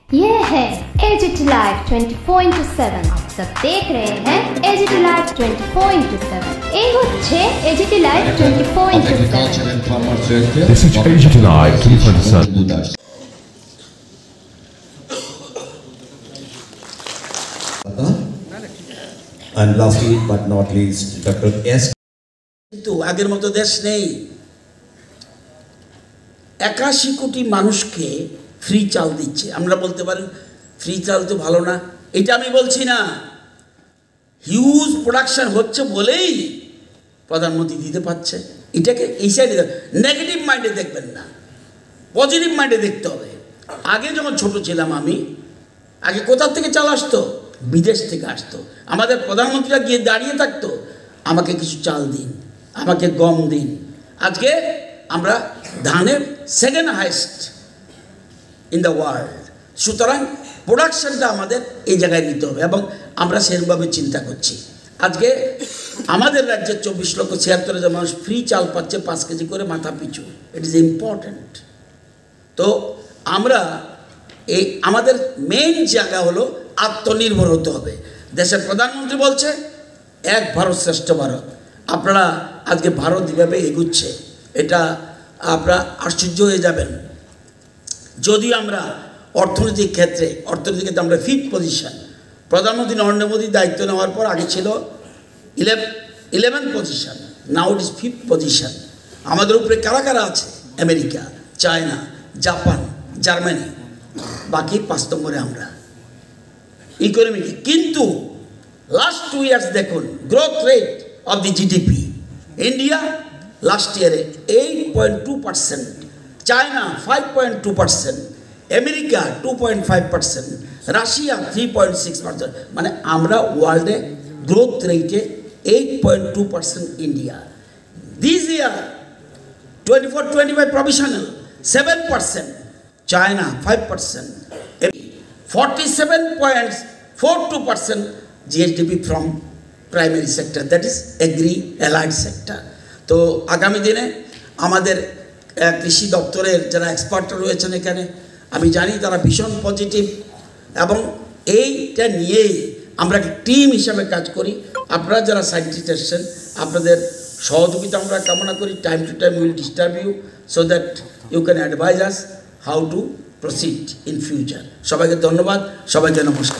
ये है AGT live 24/7। आप सब देख रहे हैं एजीटी लाइव 24/7। ये হচ্ছে AGT live 24/7। This is AGT live 24/7। And lastly but not least, Dr. S. কিন্তু আগের মতো দেশ নেই। 81 কোটি মানুষকে ফ্রি চাল দিচ্ছে। আমরা বলতে পারি ফ্রি চাল তো ভালো না, এটা আমি বলছি না। হিউজ প্রোডাকশন হচ্ছে বলেই প্রধানমন্ত্রী দিতে পারছে। এটাকে এই সাইডে নেগেটিভ মাইন্ডে দেখবেন না, পজিটিভ মাইন্ডে দেখতে হবে। আগে যখন ছোট ছিলাম আমি, আগে কোথা থেকে চাল আসতো? বিদেশ থেকে আসতো। আমাদের প্রধানমন্ত্রীরা গিয়ে দাঁড়িয়ে থাকতো, আমাকে কিছু চাল দিন, আমাকে গম দিন। আজকে আমরা ধানের second highest in the world. সুতরাং প্রোডাকশনটা আমাদের এই জায়গায় নিতে হবে এবং আমরা সেরকমভাবে চিন্তা করছি। আজকে আমাদের রাজ্যে 24,76,000 মানুষ ফ্রি চাল পাচ্ছে 5 কেজি করে মাথা পিছু। It is important. তো আমরা এই আমাদের মেইন জায়গা হলো আত্মনির্ভর হতে হবে। দেশের প্রধানমন্ত্রী বলছে এক ভারত শ্রেষ্ঠ ভারত। আপনারা আজকে ভারত যেভাবে এগুচ্ছে, এটা আপনারা আশ্চর্য হয়ে যাবেন। যদিও আমরা অর্থনৈতিক ক্ষেত্রে আমরা 5th পজিশন। প্রধানমন্ত্রী নরেন্দ্র মোদী দায়িত্ব নেওয়ার পর আগে ছিল 11th position, now it is 5th position. আমাদের উপরে কারা কারা আছে? আমেরিকা, চায়না, জাপান, জার্মানি, বাকি 5 নম্বরে আমরা ইকোনমিকে। কিন্তু লাস্ট 2 ইয়ার্স দেখুন growth rate of the GDP. India last ইয়ারে 8.2%, চায়না 5.2%, আমেরিকা 2.5%, রাশিয়া 3.6%। মানে আমরা ওয়ার্ল্ডে গ্রোথ রেটে 8.2% India. This year 24-25 provisional 7%, China 5%, 47.42% GSDP from primary sector, that is agri allied sector। তো আগামী দিনে আমাদের কৃষি দপ্তরের যারা এক্সপার্ট রয়েছেন এখানে, আমি জানি তারা ভীষণ পজিটিভ এবং এইটা নিয়েই আমরা টিম হিসাবে কাজ করি। আপনারা যারা সায়েন্টিস্ট এসছেন, আপনাদের সহযোগিতা আমরা কামনা করি। Time to time will disturb you so that you can advise us how to proceed in future. সবাইকে ধন্যবাদ, সবাইকে নমস্কার।